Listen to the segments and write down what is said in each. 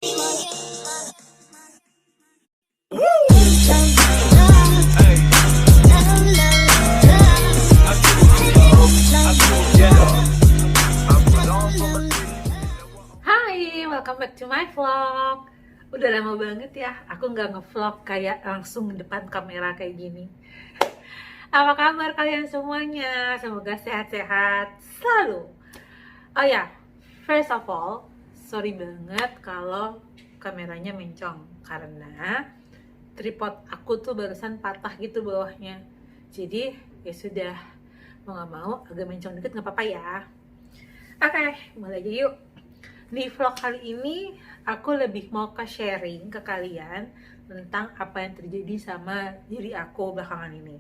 Hai, welcome back to my vlog. Udah lama banget ya, aku nggak ngevlog kayak langsung depan kamera kayak gini. Apa kabar kalian semuanya? Semoga sehat-sehat selalu. Oh ya, first of all, sorry banget kalau kameranya mencong karena tripod aku tuh barusan patah gitu bawahnya. Jadi ya sudah, mau nggak mau agak mencong dikit nggak apa-apa ya. Oke, mulai aja yuk. Di vlog kali ini aku lebih mau ke sharing ke kalian tentang apa yang terjadi sama diri aku belakangan ini.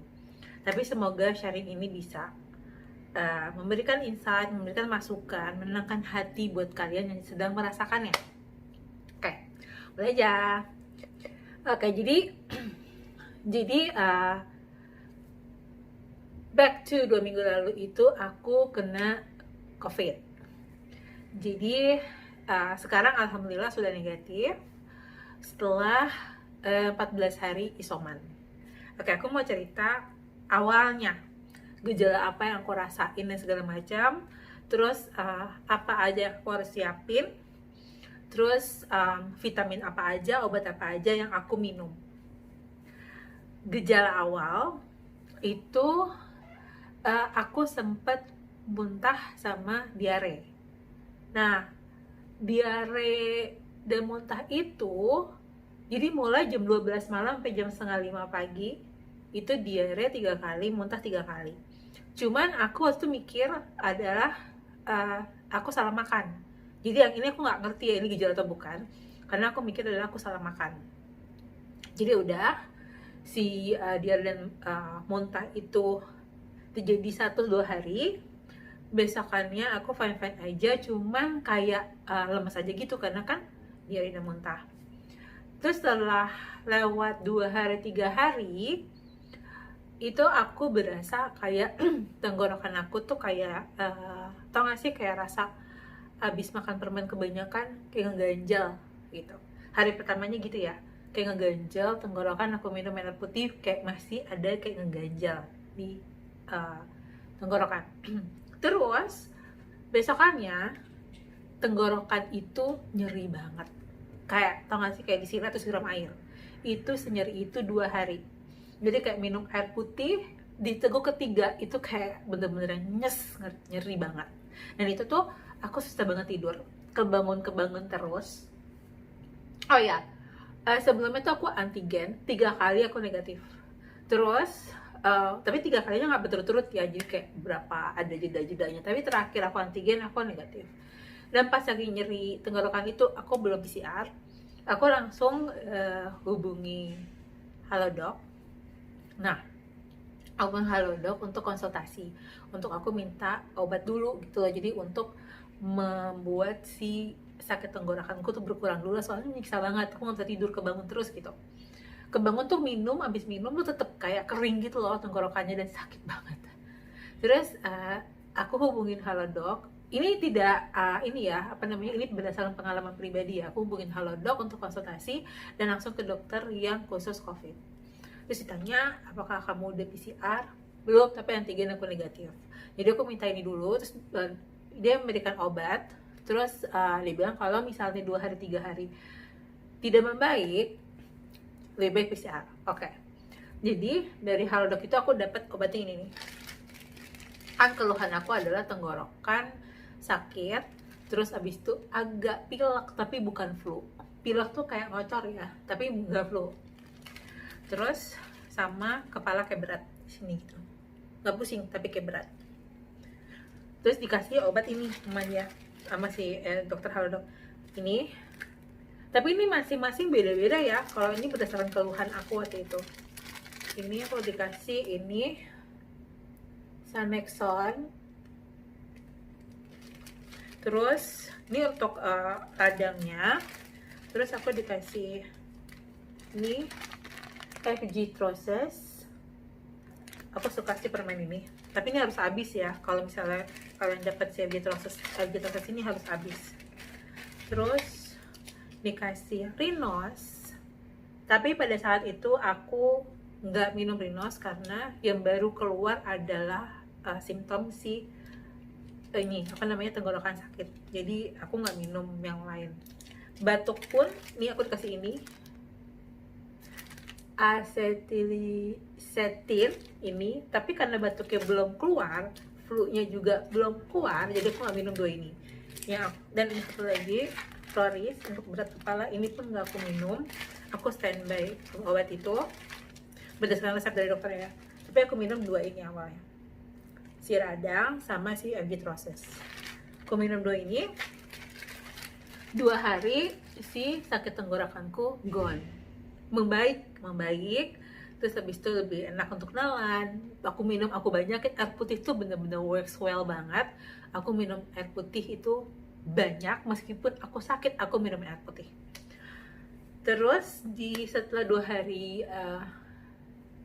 Tapi semoga sharing ini bisa memberikan insight, memberikan masukan, menenangkan hati buat kalian yang sedang merasakannya. Oke, mulai aja. Oke, jadi back to 2 minggu lalu itu aku kena COVID. Jadi sekarang alhamdulillah sudah negatif setelah 14 hari isoman. Oke, aku mau cerita awalnya gejala apa yang aku rasain dan segala macam. Terus apa aja yang aku harus siapin. Terus vitamin apa aja, obat apa aja yang aku minum. Gejala awal itu aku sempat muntah sama diare. Nah, diare dan muntah itu jadi mulai jam 12 malam sampai jam setengah 5 pagi itu diare 3 kali, muntah 3 kali. Cuman aku waktu itu mikir adalah aku salah makan. Jadi yang ini aku nggak ngerti ya ini gejala atau bukan, karena aku mikir adalah aku salah makan. Jadi udah si diare dan muntah itu terjadi 1-2 hari. Besokannya aku fine-fine aja, cuman kayak lemes aja gitu karena kan diare dan muntah. Terus setelah lewat 2 hari 3 hari itu aku berasa kayak tenggorokan aku tuh kayak tau gak sih kayak rasa abis makan permen kebanyakan kayak ngeganjal gitu. Hari pertamanya gitu ya, kayak ngeganjal tenggorokan. Aku minum air putih kayak masih ada kayak ngeganjal di tenggorokan. Terus besokannya tenggorokan itu nyeri banget, kayak tau gak sih kayak disiram atau siram air. Itu senyeri itu 2 hari. Jadi kayak minum air putih di teguk ketiga itu kayak bener-bener nyeri banget. Dan itu tuh aku susah banget tidur, kebangun terus. Oh ya, sebelumnya tuh aku antigen 3 kali aku negatif. Terus tapi 3 kalinya nggak berturut-turut ya, jadi kayak berapa ada jeda-jedanya. Tapi terakhir aku antigen aku negatif. Dan pas lagi nyeri tenggorokan itu aku belum PCR, aku langsung hubungi Halodoc. Nah, aku hubungi Halodoc untuk konsultasi, untuk aku minta obat dulu gitu loh. Jadi untuk membuat si sakit tenggorokanku tuh berkurang dulu, soalnya nyiksa banget, aku nggak bisa tidur, kebangun terus gitu. Kebangun tuh abis minum tuh tetep kayak kering gitu loh tenggorokannya dan sakit banget. Terus aku hubungin Halodoc. Ini tidak ini berdasarkan pengalaman pribadi ya. Aku hubungin Halodoc untuk konsultasi dan langsung ke dokter yang khusus COVID. Terus ditanya, apakah kamu udah PCR? Belum, tapi antigen aku negatif. Jadi aku minta ini dulu. Terus dia memberikan obat. Terus dia bilang kalau misalnya 2 hari 3 hari tidak membaik, lebih baik PCR. Oke. Jadi dari Halodoc itu aku dapat obatnya ini nih. Kan keluhan aku adalah tenggorokan sakit, terus abis itu agak pilek tapi bukan flu. Pilek tuh kayak ngocor ya, tapi nggak flu. Terus sama kepala kayak berat sini gitu. Nggak pusing tapi kayak berat. Terus dikasih obat ini sama dia, sama si dokter Halodoc ini. Tapi ini masing-masing beda-beda ya. Kalau ini berdasarkan keluhan aku waktu itu. Ini aku dikasih ini Sanexon. Terus ini untuk radangnya. Terus aku dikasih ini FG Troses. Aku suka sih permen ini. Tapi ini harus habis ya. Kalau misalnya kalian dapat FG Troses ini harus habis. Terus dikasih Rinos, tapi pada saat itu aku nggak minum Rinos karena yang baru keluar adalah simptom si ini apa namanya, tenggorokan sakit. Jadi aku nggak minum yang lain. Batuk pun ini aku dikasih ini acetylcetin ini, tapi karena batuknya belum keluar, flu-nya juga belum keluar, jadi aku nggak minum dua ini ya. Dan ini satu lagi Floris untuk berat kepala, ini pun nggak aku minum. Aku standby obat itu berdasarkan resep dari dokter ya, tapi aku minum dua ini awalnya, si radang sama si agitrosis. Aku minum dua ini, 2 hari si sakit tenggorokanku gone, membaik. Terus habis itu lebih enak untuk nalan. Aku banyakin air putih itu, bener-bener works well banget. Aku minum air putih itu banyak, meskipun aku sakit aku minum air putih. Terus setelah 2 hari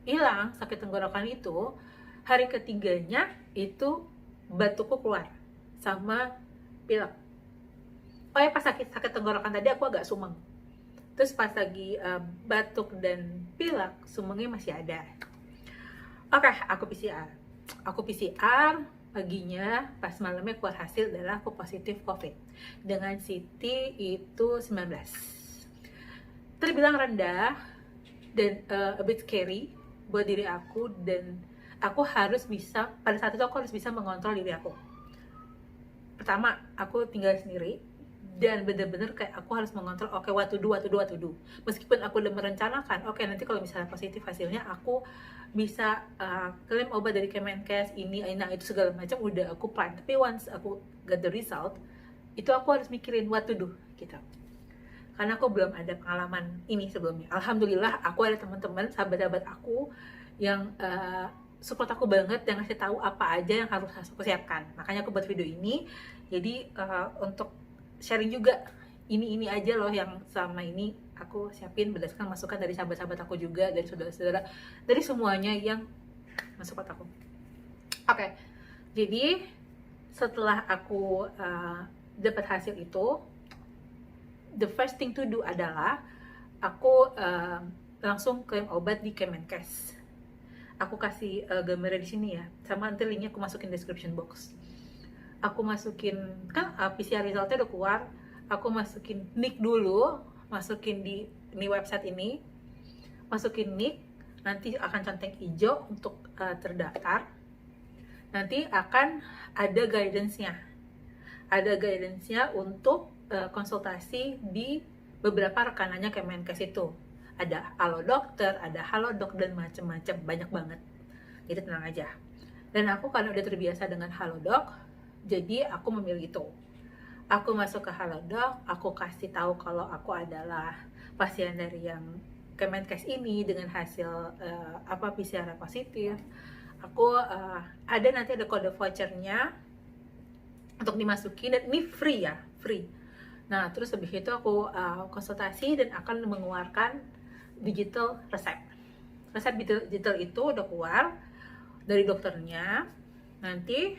hilang sakit tenggorokan itu, hari ketiganya itu batukku keluar sama pilek. Oh ya, pas sakit tenggorokan tadi aku agak sumeng. Terus pas lagi batuk dan pilek, sumengnya masih ada. Oke, aku PCR paginya, pas malamnya keluar hasil adalah aku positif COVID dengan CT itu 19. Terbilang rendah dan a bit scary buat diri aku, dan aku harus bisa, pada saat itu aku harus bisa mengontrol diri aku. Pertama, aku tinggal sendiri dan bener-bener kayak aku harus mengontrol, oke, what to do. Meskipun aku udah merencanakan, oke, nanti kalau misalnya positif hasilnya aku bisa klaim obat dari Kemenkes, ini itu segala macam udah aku plan. Tapi once aku get the result, itu aku harus mikirin what to do gitu. Karena aku belum ada pengalaman ini sebelumnya. Alhamdulillah aku ada teman-teman, sahabat-sahabat aku yang support aku banget, yang ngasih tahu apa aja yang harus aku siapkan. Makanya aku buat video ini. Jadi untuk sharing juga, ini aja loh yang selama ini aku siapin berdasarkan masukan dari sahabat-sahabat aku juga, dari saudara-saudara, dari semuanya yang mensupport aku. Oke, jadi setelah aku dapat hasil itu, the first thing to do adalah aku langsung klaim obat di Kemenkes. Aku kasih gambarnya di sini ya, sama nanti linknya aku masukin description box. Aku masukin, kan PCR resultnya udah keluar, aku masukin NIK dulu, masukin di website ini, masukin NIK, nanti akan centang hijau untuk terdaftar. Nanti akan ada guidance-nya untuk konsultasi di beberapa rekanannya Kemenkes itu. Ada Halo Dokter, ada Halodoc, dan macem-macem, banyak banget. Jadi tenang aja. Dan aku karena udah terbiasa dengan Halodoc, jadi aku memilih itu. Aku masuk ke Halodoc, aku kasih tahu kalau aku adalah pasien dari yang Kemenkes ini dengan hasil PCR positif. Aku nanti ada kode vouchernya untuk dimasukin, dan ini free ya, free. Nah, terus habis itu aku konsultasi dan akan mengeluarkan digital resep. Resep digital itu udah keluar dari dokternya. Nanti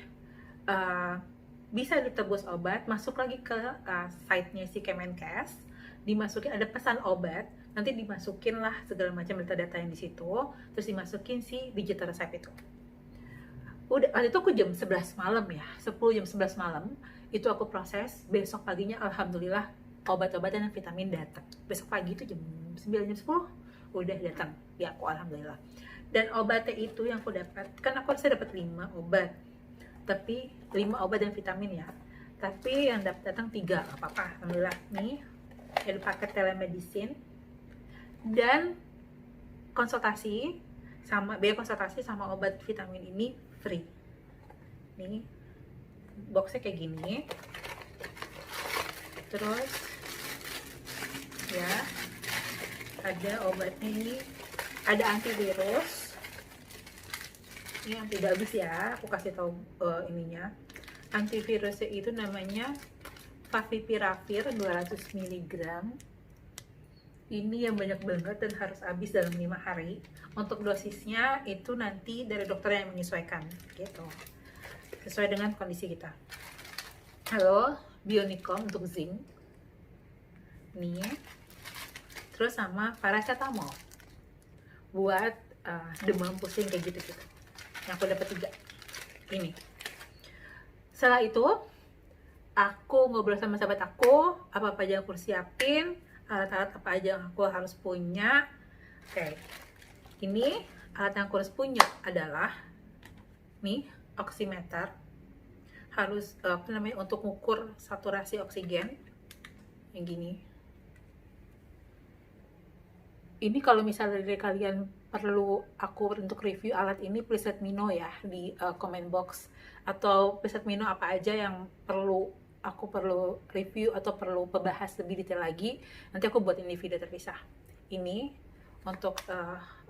bisa ditebus obat, masuk lagi ke site-nya si Kemenkes, dimasukin, ada pesan obat, nanti dimasukin lah segala macam data-data yang di situ, terus dimasukin si digital resep itu. Udah, waktu itu aku jam 11 malam ya, 10 jam 11 malam itu aku proses. Besok paginya alhamdulillah obat-obatan dan vitamin datang. Besok pagi itu jam 9, jam 10 udah datang ya, aku alhamdulillah. Dan obatnya itu yang aku dapat, kan aku harusnya dapat 5 obat, tapi 5 obat dan vitamin ya, tapi yang datang 3, apa-apa, alhamdulillah. Nih ada paket telemedicine dan konsultasi sama biaya konsultasi sama obat vitamin ini free. Nih boxnya kayak gini, terus ya ada obatnya ini, ada antivirus. Ini yang tidak habis ya, aku kasih tahu ininya. Antivirusnya itu namanya Favipiravir 200 mg. Ini yang banyak banget dan harus habis dalam 5 hari. Untuk dosisnya itu nanti dari dokter yang menyesuaikan gitu, sesuai dengan kondisi kita. Halo, Bionicom untuk zinc. nih, terus sama paracetamol buat demam pusing kayak gitu-gitu. Yang aku dapat 3 ini. Setelah itu aku ngobrol sama sahabat aku, apa-apa aja aku siapin, alat-alat apa aja yang aku harus punya. Oke, ini alat yang aku harus punya adalah nih oximeter, harus apa namanya, untuk mengukur saturasi oksigen yang gini. Ini kalau misalnya dari kalian perlu aku untuk review alat ini, please let me know ya di comment box, atau please let me know apa aja yang aku perlu review atau perlu membahas lebih detail lagi. Nanti aku buat ini video terpisah. Ini untuk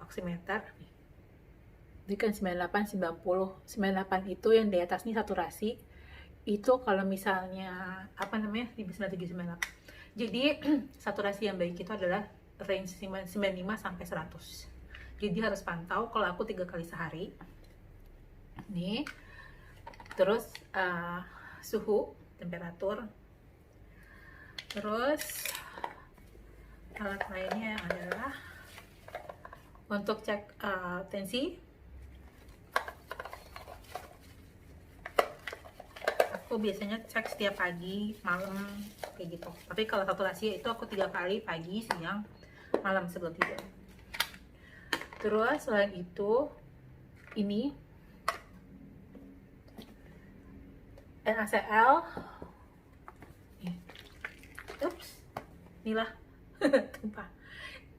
oximeter. Ini kan 98, 90. 98 itu yang di atas nih saturasi. Itu kalau misalnya apa namanya, di 97, 98. Jadi saturasi yang baik itu adalah range 95 sampai 100. Jadi harus pantau. Kalau aku 3 kali sehari nih. Terus suhu, temperatur. Terus alat lainnya adalah untuk cek tensi. Aku biasanya cek setiap pagi, malam, kayak gitu. Tapi kalau saturasi itu aku 3 kali, pagi, siang, malam sebelum tidur. Terus selain itu, ini NaCl. Ups, inilah tumpah.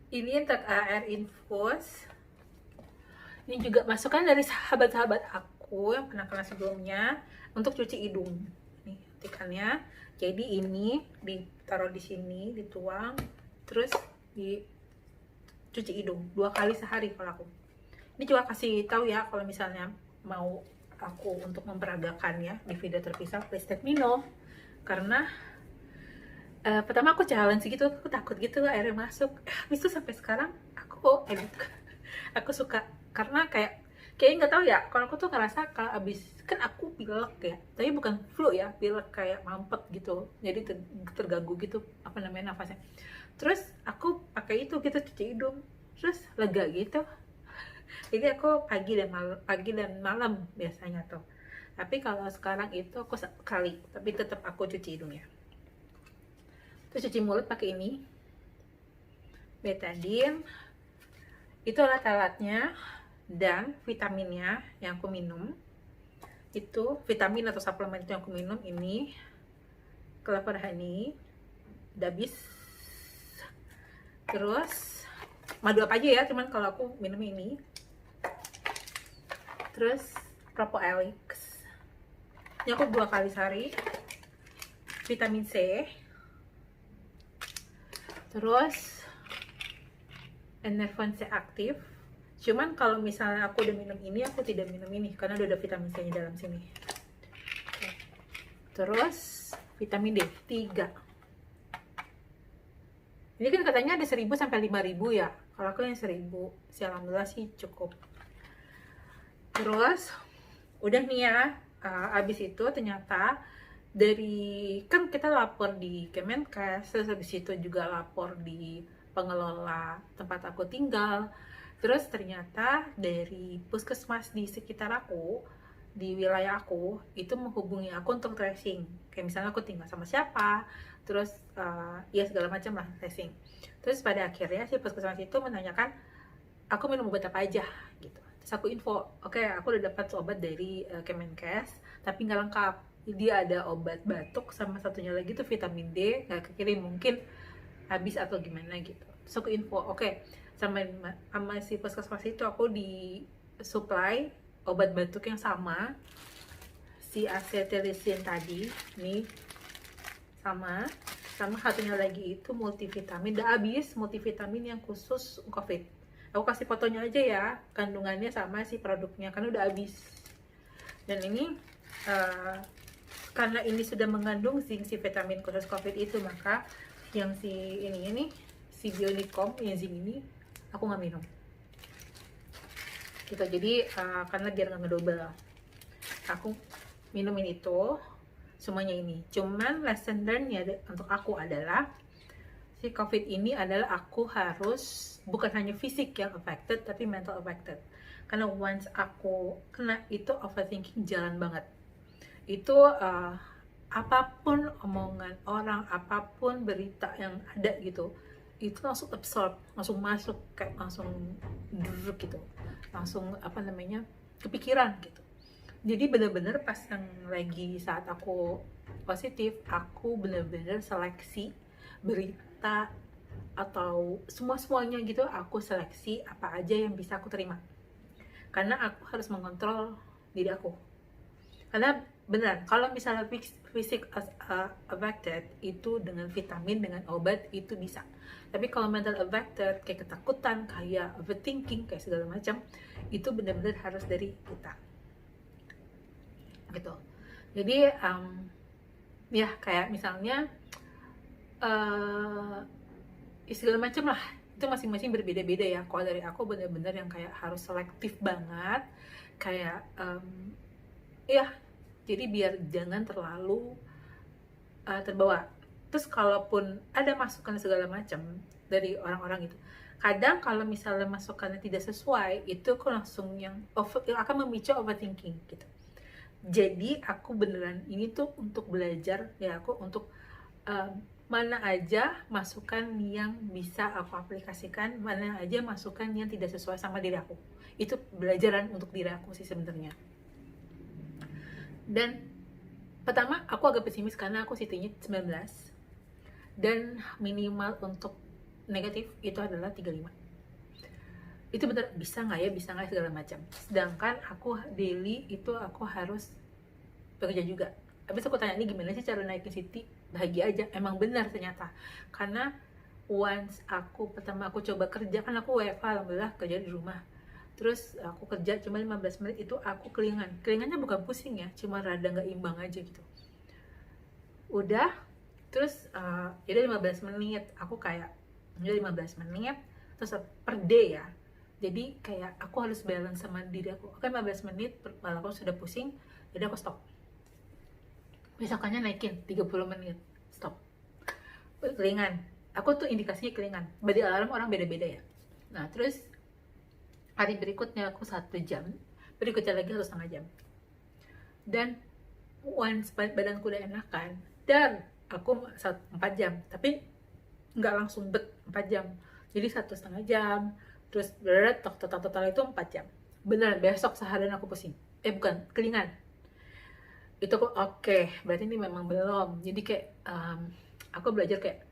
Ini untuk air infus. Ini juga masukan dari sahabat-sahabat aku yang pernah kena sebelumnya untuk cuci hidung. Nih tikannya. Jadi ini ditaruh di sini, dituang, terus dicuci hidung 2 kali sehari kalau aku. Ini juga kasih tahu ya kalau misalnya mau aku untuk memperagakannya di video terpisah, please let me know. Karena pertama aku challenge gitu, aku takut gitu airnya masuk. Habis itu sampai sekarang aku edit. Aku suka karena kayaknya nggak tahu ya, kalau aku tuh ngerasa kalau abis, kan aku pilek ya, tapi bukan flu ya, pilek kayak mampet gitu, jadi terganggu gitu apa namanya nafasnya. Terus aku pakai itu gitu, cuci hidung, terus lega gitu. Jadi aku pagi dan malam biasanya tuh. Tapi kalau sekarang itu aku sekali, tapi tetap aku cuci hidung ya. Terus cuci mulut pakai ini, betadine. Itu alat-alatnya dan vitaminnya yang aku minum. Itu vitamin atau suplemen itu yang aku minum. Ini kelapa honey, udah habis. Terus madu apa aja ya, cuman kalau aku minum ini. Terus propolis, ini aku 2 kali sehari. Vitamin C. Terus Enervon C aktif. Cuman kalau misalnya aku udah minum ini, aku tidak minum ini karena udah ada vitamin C nya dalam sini. Terus vitamin D 3. Ini kan katanya ada 1000 sampai 5000 ya. Kalau aku yang 1000, alhamdulillah sih cukup. Terus udah nih ya, abis itu ternyata dari, kan kita lapor di Kemenkes, terus habis itu juga lapor di pengelola tempat aku tinggal. Terus ternyata dari puskesmas di sekitar aku, di wilayah aku, itu menghubungi aku untuk tracing. Kayak misalnya aku tinggal sama siapa, terus ya segala macam lah tracing. Terus pada akhirnya si puskesmas itu menanyakan aku minum obat apa aja gitu. Terus aku info, oke, aku udah dapat obat dari Kemenkes, tapi nggak lengkap. Dia ada obat batuk sama satunya lagi tuh vitamin D, nggak kekirim, mungkin habis atau gimana gitu. Terus aku info, oke, sama si puskesmas itu aku di supply obat batuk yang sama, si acetylcysteine tadi nih, sama satunya lagi itu multivitamin. Udah habis multivitamin yang khusus COVID. Aku kasih fotonya aja ya, kandungannya sama si produknya, kan udah habis. Dan ini karena ini sudah mengandung zinc, si vitamin khusus COVID itu, maka yang si ini si Bionicom yang zinc ini aku nggak minum gitu. Jadi karena biar nggak ngedouble, aku minumin itu semuanya ini. Cuman lesson learn ya untuk aku adalah si COVID ini adalah aku harus bukan hanya fisik yang affected tapi mental affected, karena once aku kena itu overthinking jalan banget. Itu apapun omongan orang, apapun berita yang ada gitu, itu langsung absorb, langsung masuk, kayak langsung duduk gitu, langsung apa namanya, kepikiran gitu. Jadi bener-bener pas yang lagi saat aku positif, aku bener-bener seleksi berita atau semuanya gitu, aku seleksi apa aja yang bisa aku terima, karena aku harus mengontrol diri aku. Karena benar, kalau misalnya fisik affected itu dengan vitamin, dengan obat itu bisa. Tapi kalau mental affected kayak ketakutan, kayak overthinking, kayak segala macam, itu benar-benar harus dari kita gitu. Jadi ya kayak misalnya segala macam lah, itu masing-masing berbeda-beda ya. Kalau dari aku benar-benar yang kayak harus selektif banget, kayak ya jadi biar jangan terlalu terbawa. Terus kalaupun ada masukan segala macam dari orang-orang itu, kadang kalau misalnya masukannya tidak sesuai, itu aku langsung yang akan memicu overthinking gitu. Jadi aku beneran ini tuh untuk belajar ya, aku untuk mana aja masukan yang bisa aku aplikasikan, mana aja masukan yang tidak sesuai sama diri aku. Itu belajaran untuk diri aku sih sebenarnya. Dan pertama aku agak pesimis karena aku CT-nya 19 dan minimal untuk negatif itu adalah 35. Itu bener, bisa nggak ya segala macam. Sedangkan aku daily itu aku harus bekerja juga. Habis aku tanya, ini gimana sih cara naikin CT? Bahagia aja. Emang benar ternyata, karena once pertama aku coba kerja, kan aku WFH alhamdulillah, kerja di rumah. Terus aku kerja cuma 15 menit, itu aku kelingannya bukan pusing ya, cuma rada nggak imbang aja gitu. Udah, terus yaudah 15 menit, aku kayak udah 15 menit, terus per day ya. Jadi kayak aku harus balance sama diri aku. Oke, 15 menit, kalau aku sudah pusing, jadi aku stop. Besokannya naikin 30 menit, stop. Kelingan, aku tuh indikasinya kelingan. Body alarm orang beda-beda ya. Nah terus hari berikutnya aku 1 jam, berikutnya lagi 1,5 jam. Dan once badanku udah enakan, dan aku 4 jam, tapi nggak langsung 4 jam, jadi 1,5 jam, terus berat total itu 4 jam. Benar, besok seharian aku pusing, bukan, kelingan. Itu aku oke, berarti ini memang belum. Jadi kayak aku belajar kayak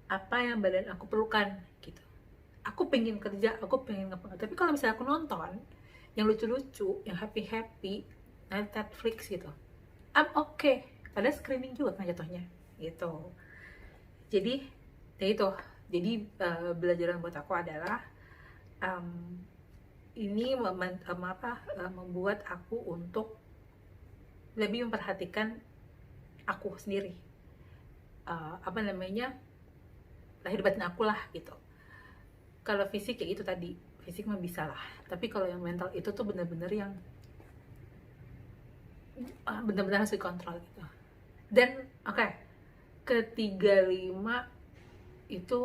apa yang badan aku perlukan gitu. Aku pengen kerja, aku pengen ngapa, tapi kalau misalnya aku nonton yang lucu-lucu, yang happy Netflix gitu, I'm okay. Padahal screening juga kan jatuhnya gitu. Jadi ya itu. Jadi belajaran buat aku adalah ini membuat aku untuk lebih memperhatikan aku sendiri, lahir batin aku lah gitu. Kalau fisik ya itu tadi, fisik mah bisa lah, tapi kalau yang mental itu tuh bener-bener yang bener-bener harus dikontrol gitu. Dan ke 35 itu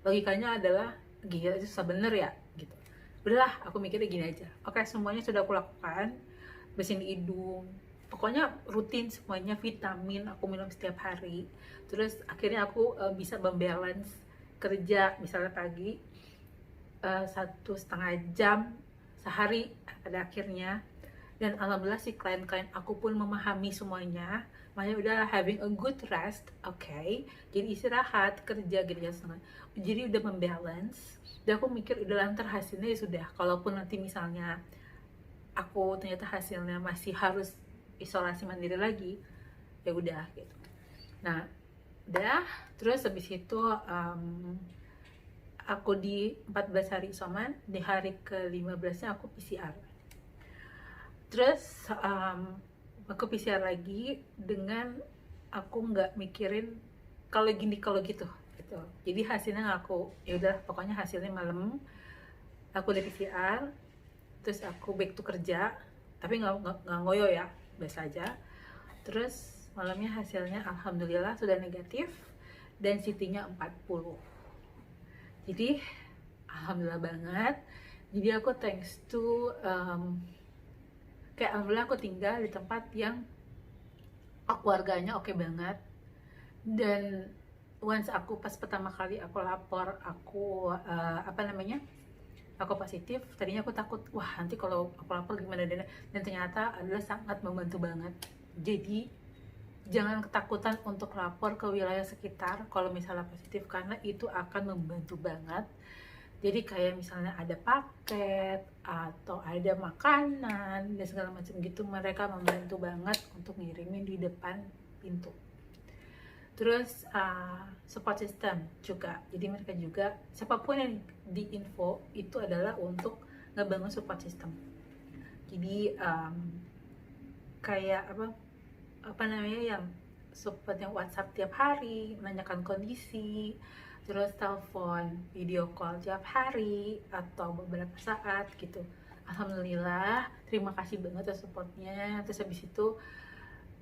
logikanya adalah gila, itu susah bener ya gitu. Udahlah, aku mikirnya gini aja, semuanya sudah aku lakukan, bersihin hidung, pokoknya rutin semuanya, vitamin aku minum setiap hari. Terus akhirnya aku bisa membalance kerja misalnya pagi 1,5 jam sehari pada akhirnya. Dan alhamdulillah si klien-klien aku pun memahami semuanya, makanya udah having a good rest, jadi istirahat, kerja gitu ya, jadi udah membalance. Dan aku mikir udah lantar hasilnya ya sudah, kalaupun nanti misalnya aku ternyata hasilnya masih harus isolasi mandiri lagi, ya udah gitu. Nah udah, terus habis itu aku di 14 hari isoman, di hari ke-15 nya aku PCR. Terus aku PCR lagi dengan aku nggak mikirin kalau gini kalau gitu. Jadi hasilnya aku ya udah, pokoknya hasilnya malam aku udah PCR, terus aku back to kerja, tapi nggak ngoyo ya, biasa aja. Terus malamnya hasilnya alhamdulillah sudah negatif, density-nya 40. Jadi alhamdulillah banget. Jadi aku thanks to kayak alhamdulillah aku tinggal di tempat yang keluarganya oke banget. Dan once aku pas pertama kali aku lapor aku aku positif, tadinya aku takut, wah nanti kalau aku lapor gimana, dan ternyata adalah sangat membantu banget. Jadi jangan ketakutan untuk lapor ke wilayah sekitar kalau misalnya positif, karena itu akan membantu banget. Jadi kayak misalnya ada paket atau ada makanan dan segala macam gitu, mereka membantu banget untuk ngirimin di depan pintu. Terus support system juga, jadi mereka juga siapapun yang di info itu adalah untuk ngebangun support system. Jadi kayak apa namanya, yang support yang WhatsApp tiap hari, menanyakan kondisi, terus telepon, video call tiap hari atau beberapa saat gitu. Alhamdulillah, terima kasih banget atas supportnya. Terus habis itu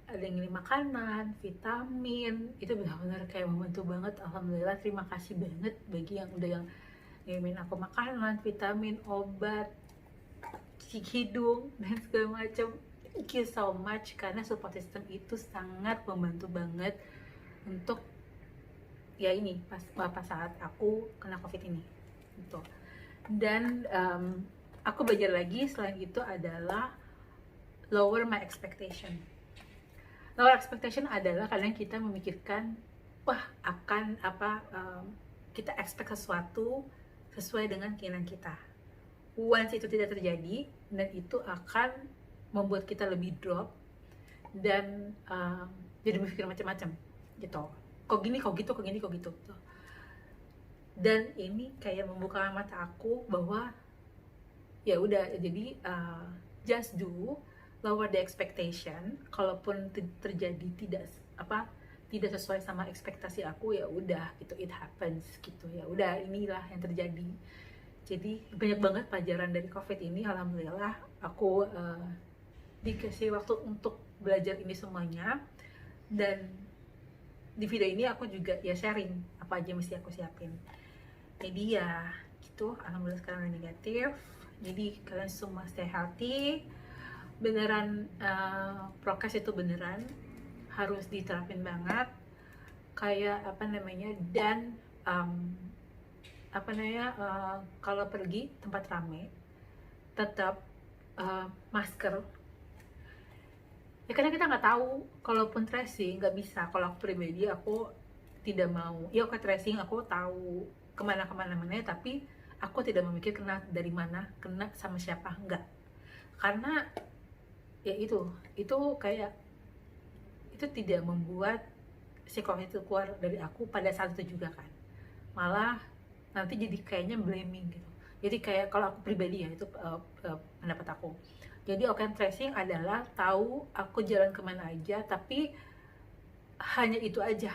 ada yang ngirim makanan, vitamin, itu benar-benar kayak membantu banget. Alhamdulillah, terima kasih banget bagi yang udah yang ngirimin aku makanan, vitamin, obat, cuci hidung dan segala macam. Thank you so much, karena support system itu sangat membantu banget untuk ya ini pas saat aku kena covid ini gitu. Dan aku belajar lagi selain itu adalah lower my expectation. Lower expectation adalah kadang kita memikirkan, wah akan kita expect sesuatu sesuai dengan keinginan kita. Once itu tidak terjadi, dan itu akan membuat kita lebih drop dan jadi berpikir macam-macam gitu. Kok gini, kok gitu, kok gini, kok gitu. Dan ini kayak membuka mata aku bahwa ya udah, jadi just do, lower the expectation. Kalaupun terjadi tidak sesuai sama ekspektasi aku, ya udah gitu, it happens gitu, ya udah, inilah yang terjadi. Jadi banyak banget pelajaran dari covid ini. Alhamdulillah aku dikasih waktu untuk belajar ini semuanya, dan di video ini aku juga ya sharing apa aja mesti aku siapin. Jadi ya gitu, alhamdulillah sekarang udah negatif. Jadi kalian semua stay healthy. Beneran prokes itu beneran harus diterapin banget. Kayak dan kalau pergi tempat rame tetap masker. Ya karena kita nggak tahu, kalaupun tracing nggak bisa. Kalau aku pribadi, aku tidak mau. Ya oke, tracing aku tahu kemana-mana, tapi aku tidak memikir kena dari mana, kena sama siapa, enggak. Karena ya itu kayak itu tidak membuat si covid itu keluar dari aku pada saat itu juga kan. Malah nanti jadi kayaknya blaming gitu. Jadi kayak kalau aku pribadi ya, itu pendapat aku. Jadi organ tracing adalah tahu aku jalan kemana aja, tapi hanya itu aja.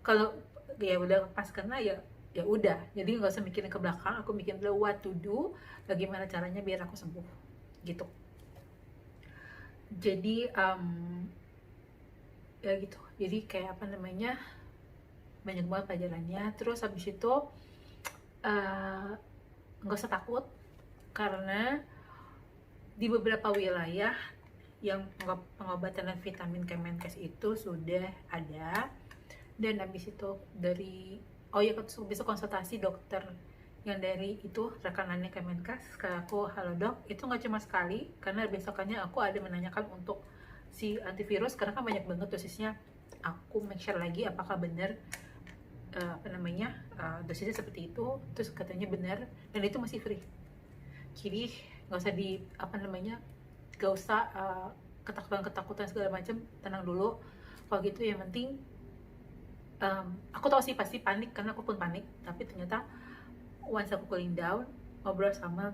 Kalau ya udah pas kena, ya udah. Jadi nggak usah mikirin ke belakang, aku mikirin dulu what to do, bagaimana caranya biar aku sembuh gitu. Jadi ya gitu. Jadi kayak banyak banget pelajarannya. Terus habis itu nggak usah takut, karena di beberapa wilayah yang pengobatan dan vitamin Kemenkes itu sudah ada. Dan habis itu bisa konsultasi dokter yang dari itu rekanannya Kemenkes ke aku, halo dok, itu nggak cuma sekali, karena besokannya aku ada menanyakan untuk si antivirus, karena kan banyak banget dosisnya. Aku make sure lagi apakah benar dosisnya seperti itu. Terus katanya benar, dan itu masih free. Jadi nggak usah nggak usah ketakutan segala macam, tenang dulu. Kalau gitu yang penting, aku tahu sih pasti panik, karena aku pun panik, tapi ternyata once aku cooling down, ngobrol sama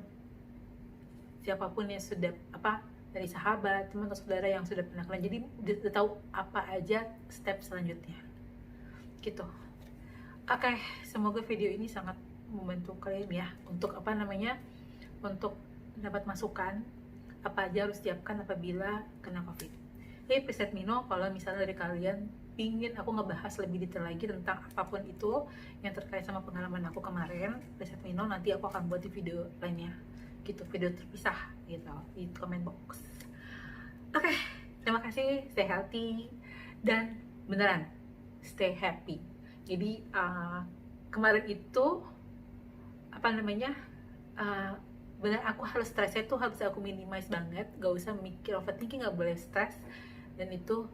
siapapun yang sudah dari sahabat, teman atau saudara yang sudah pernah kalian, jadi udah tahu apa aja step selanjutnya gitu. Oke, semoga video ini sangat membantu kalian ya untuk untuk dapat masukan apa aja harus siapkan apabila kena covid. Please let me know kalau misalnya dari kalian ingin aku ngebahas lebih detail lagi tentang apapun itu yang terkait sama pengalaman aku kemarin, please let me know. Nanti aku akan buat di video lainnya gitu, video terpisah gitu di comment box. Oke, terima kasih, stay healthy dan beneran stay happy. Jadi kemarin itu apa namanya, bener aku harus stresnya tuh harus aku minimize banget, gak usah mikir overthinking, gak boleh stres, dan itu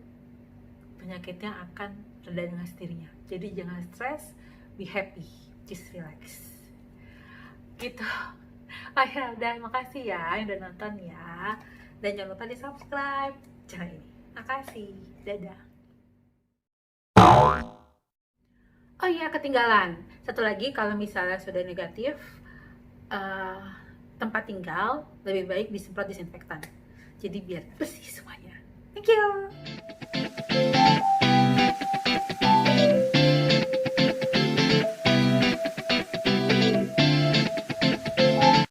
penyakitnya akan reda dengan sendirinya. Jadi jangan stres, be happy, just relax gitu. Oh ya udah, makasih ya yang udah nonton ya, dan jangan lupa di subscribe channel ini. Makasih, dadah. Oh iya, ketinggalan satu lagi, kalau misalnya sudah negatif tempat tinggal, lebih baik disemprot disinfektan, jadi biar bersih semuanya. Thank you.